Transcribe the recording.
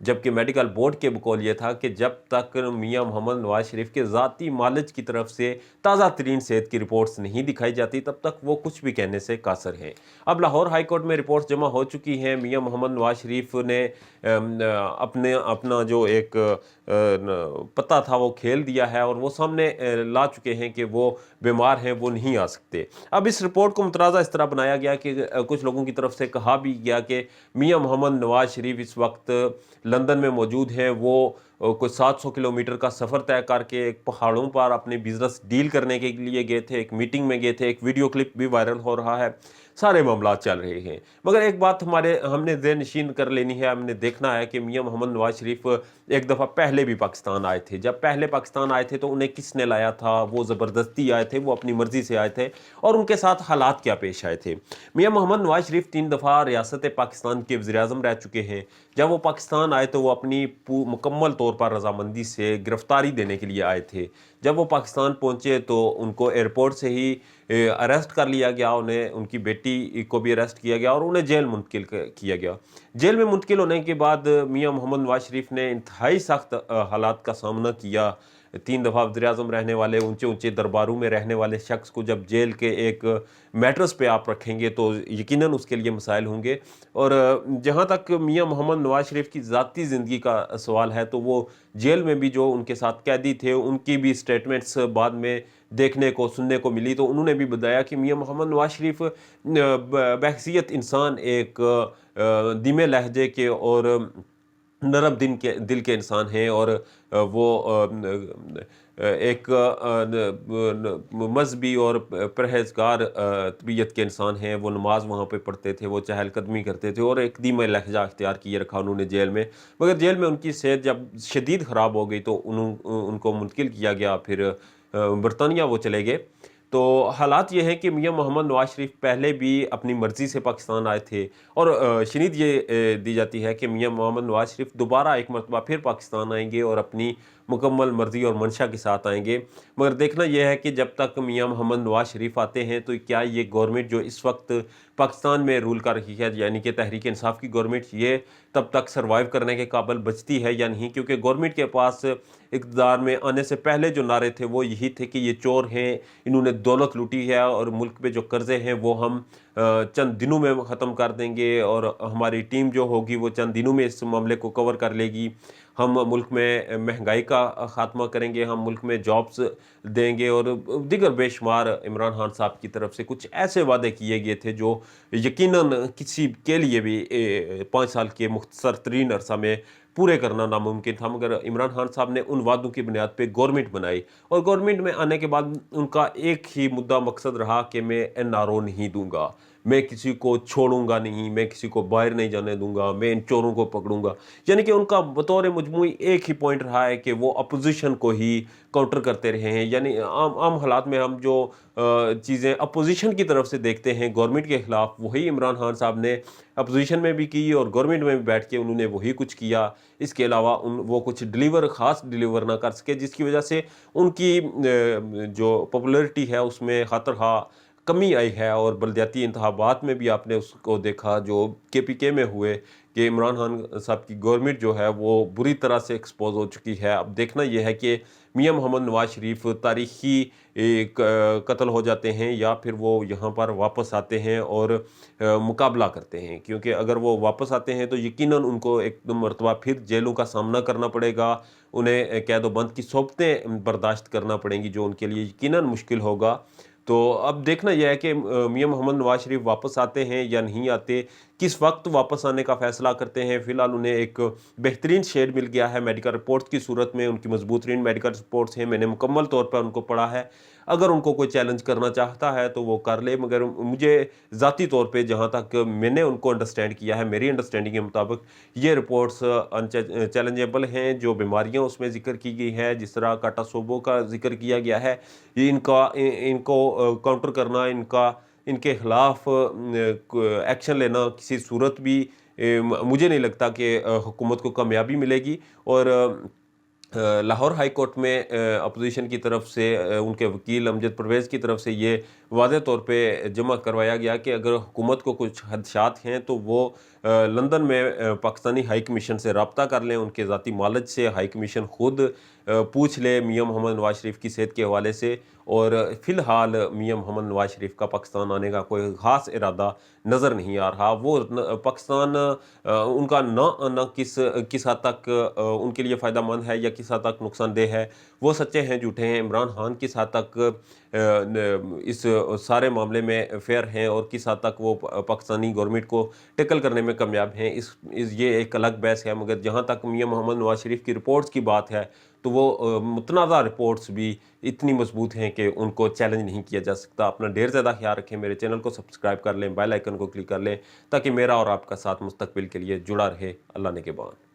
جبکہ medical board کے بقول یہ تھا کہ جب تک میاں محمد نواز شریف کے ذاتی معالج کی طرف سے تازہ ترین صحت کی رپورٹس نہیں دکھائی جاتی تب تک وہ کچھ بھی کہنے سے قاصر ہیں۔ اب لاہور ہائی کورٹ میں رپورٹس جمع ہو چکی ہیں۔ میاں محمد نواز شریف نے اپنا جو ایک پتہ تھا وہ کھیل دیا ہے اور وہ سامنے لا چکے ہیں کہ وہ بیمار ہیں، وہ نہیں آ سکتے۔ اب اس رپورٹ کو متنازع اس طرح بنایا گیا کہ کچھ لوگوں کی طرف سے کہا بھی گیا کہ میاں محمد نواز شریف اس وقت لندن میں موجود ہیں، وہ کوئی 700 کلومیٹر کا سفر طے کر کے ایک پہاڑوں پر اپنے بزنس ڈیل کرنے کے لیے گئے تھے، ایک میٹنگ میں گئے تھے، ایک ویڈیو کلپ بھی وائرل ہو رہا ہے، سارے معاملات چل رہے ہیں۔ مگر ایک بات ہم نے ذہن نشین کر لینی ہے، ہم نے دیکھنا ہے کہ میاں محمد نواز شریف ایک دفعہ پہلے بھی پاکستان آئے تھے۔ جب پہلے پاکستان آئے تھے تو انہیں کس نے لایا تھا؟ وہ زبردستی آئے تھے، وہ اپنی مرضی سے آئے تھے، اور ان کے ساتھ حالات کیا پیش آئے تھے؟ میاں محمد نواز شریف 3 دفعہ ریاست پاکستان کے وزیر اعظم رہ چکے ہیں۔ جب وہ پاکستان آئے تو وہ اپنی مکمل طور پر رضامندی سے گرفتاری دینے کے لیے آئے تھے۔ جب وہ پاکستان پہنچے تو ان کو ایئرپورٹ سے ہی اریسٹ کر لیا گیا، ان کی بیٹی کو بھی اریسٹ کیا گیا اور انہیں جیل منتقل کیا گیا۔ جیل میں منتقل ہونے کے بعد میاں محمد نواز شریف نے انتہائی سخت حالات کا سامنا کیا۔ 3 دفعہ وزیر اعظم رہنے والے، اونچے اونچے درباروں میں رہنے والے شخص کو جب جیل کے ایک میٹرز پہ آپ رکھیں گے تو یقیناً اس کے لیے مسائل ہوں گے۔ اور جہاں تک میاں محمد نواز شریف کی ذاتی زندگی کا سوال ہے تو وہ جیل میں بھی جو ان کے ساتھ قیدی تھے ان کی بھی سٹیٹمنٹس بعد میں دیکھنے کو سننے کو ملی، تو انہوں نے بھی بتایا کہ میاں محمد نواز شریف بحیثیت انسان ایک دھیمے لہجے کے اور نرم دل کے انسان ہیں، اور وہ ایک مذہبی اور پرہیزگار طبیعت کے انسان ہیں۔ وہ نماز وہاں پہ پڑھتے تھے، وہ چہل قدمی کرتے تھے اور ایک دھیمے لہجہ اختیار کیے رکھا انہوں نے جیل میں۔ مگر جیل میں ان کی صحت جب شدید خراب ہو گئی تو ان کو منتقل کیا گیا، پھر برطانیہ وہ چلے گئے۔ تو حالات یہ ہیں کہ میاں محمد نواز شریف پہلے بھی اپنی مرضی سے پاکستان آئے تھے، اور شنید یہ دی جاتی ہے کہ میاں محمد نواز شریف دوبارہ ایک مرتبہ پھر پاکستان آئیں گے اور اپنی مکمل مرضی اور منشا کے ساتھ آئیں گے۔ مگر دیکھنا یہ ہے کہ جب تک میاں محمد نواز شریف آتے ہیں تو کیا یہ گورنمنٹ جو اس وقت پاکستان میں رول کر رہی ہے، یعنی کہ تحریک انصاف کی گورنمنٹ، یہ تب تک سروائیو کرنے کے قابل بچتی ہے یا نہیں؟ کیونکہ گورنمنٹ کے پاس اقتدار میں آنے سے پہلے جو نعرے تھے وہ یہی تھے کہ یہ چور ہیں، انہوں نے دولت لوٹی ہے اور ملک پہ جو قرضے ہیں وہ ہم چند دنوں میں ختم کر دیں گے، اور ہماری ٹیم جو ہوگی وہ چند دنوں میں اس معاملے کو کور کر لے گی، ہم ملک میں مہنگائی کا خاتمہ کریں گے، ہم ملک میں جابز دیں گے، اور دیگر بے شمار عمران خان صاحب کی طرف سے کچھ ایسے وعدے کیے گئے تھے جو یقیناً کسی کے لیے بھی 5 سال کے مختصر ترین عرصہ میں پورے کرنا ناممکن تھا۔ مگر عمران خان صاحب نے ان وعدوں کی بنیاد پہ گورنمنٹ بنائی، اور گورنمنٹ میں آنے کے بعد ان کا ایک ہی مدعا مقصد رہا کہ میں NRO نہیں دوں گا، میں کسی کو چھوڑوں گا نہیں، میں کسی کو باہر نہیں جانے دوں گا، میں ان چوروں کو پکڑوں گا۔ یعنی کہ ان کا بطور مجموعی ایک ہی پوائنٹ رہا ہے کہ وہ اپوزیشن کو ہی کاؤنٹر کرتے رہے ہیں۔ یعنی عام حالات میں ہم جو چیزیں اپوزیشن کی طرف سے دیکھتے ہیں گورنمنٹ کے خلاف، وہی عمران خان صاحب نے اپوزیشن میں بھی کی اور گورنمنٹ میں بھی بیٹھ کے انہوں نے وہی کچھ کیا۔ اس کے علاوہ وہ کچھ خاص ڈیلیور نہ کر سکے، جس کی وجہ سے ان کی جو پاپولیرٹی ہے اس میں خاطرخواہ کمی آئی ہے، اور بلدیاتی انتخابات میں بھی آپ نے اس کو دیکھا جو KPK میں ہوئے کہ عمران خان صاحب کی گورنمنٹ جو ہے وہ بری طرح سے ایکسپوز ہو چکی ہے۔ اب دیکھنا یہ ہے کہ میاں محمد نواز شریف تاریخی قتل ہو جاتے ہیں یا پھر وہ یہاں پر واپس آتے ہیں اور مقابلہ کرتے ہیں، کیونکہ اگر وہ واپس آتے ہیں تو یقیناً ان کو ایک مرتبہ پھر جیلوں کا سامنا کرنا پڑے گا، انہیں قید و بند کی صحبتیں برداشت کرنا پڑیں گی جو ان کے لیے یقیناً مشکل ہوگا۔ تو اب دیکھنا یہ ہے کہ میاں محمد نواز شریف واپس آتے ہیں یا نہیں آتے، کس وقت واپس آنے کا فیصلہ کرتے ہیں۔ فی الحال انہیں ایک بہترین شیڈ مل گیا ہے میڈیکل رپورٹس کی صورت میں، ان کی مضبوط ترین میڈیکل رپورٹس ہیں، میں نے مکمل طور پر ان کو پڑھا ہے۔ اگر ان کو کوئی چیلنج کرنا چاہتا ہے تو وہ کر لے، مگر مجھے ذاتی طور پہ جہاں تک میں نے ان کو انڈرسٹینڈ کیا ہے، میری انڈرسٹینڈنگ کے مطابق یہ رپورٹس چیلنجیبل ہیں۔ جو بیماریاں اس میں ذکر کی گئی ہے، جس طرح کاٹا صوبوں کا ذکر کیا گیا ہے، ان کو کاؤنٹر کرنا، ان کے خلاف ایکشن لینا کسی صورت بھی مجھے نہیں لگتا کہ حکومت کو کامیابی ملے گی۔ اور لاہور ہائی کورٹ میں اپوزیشن کی طرف سے ان کے وکیل امجد پرویز کی طرف سے یہ واضح طور پہ جمع کروایا گیا کہ اگر حکومت کو کچھ خدشات ہیں تو وہ لندن میں پاکستانی ہائی کمیشن سے رابطہ کر لیں، ان کے ذاتی معالج سے ہائی کمیشن خود پوچھ لے میاں محمد نواز شریف کی صحت کے حوالے سے۔ اور فی الحال میاں محمد نواز شریف کا پاکستان آنے کا کوئی خاص ارادہ نظر نہیں آ رہا۔ وہ پاکستان ان کا نہ آنا کس حد تک ان کے لیے فائدہ مند ہے یا کس حد تک نقصان دہ ہے، وہ سچے ہیں جھوٹے ہیں، عمران خان کس حد تک اس سارے معاملے میں فیئر ہیں اور کس حد تک وہ پاکستانی گورنمنٹ کو ٹیکل کرنے میں کامیاب ہیں، یہ ایک الگ بحث ہے۔ مگر جہاں تک میاں محمد نواز شریف کی رپورٹس کی بات ہے تو وہ متنازع رپورٹس بھی اتنی مضبوط ہیں کہ ان کو چیلنج نہیں کیا جا سکتا۔ اپنا ڈھیر زیادہ خیال رکھیں، میرے چینل کو سبسکرائب کر لیں، بیل آئیکن کو کلک کر لیں تاکہ میرا اور آپ کا ساتھ مستقبل کے لیے جڑا رہے۔ اللہ نے کے بعد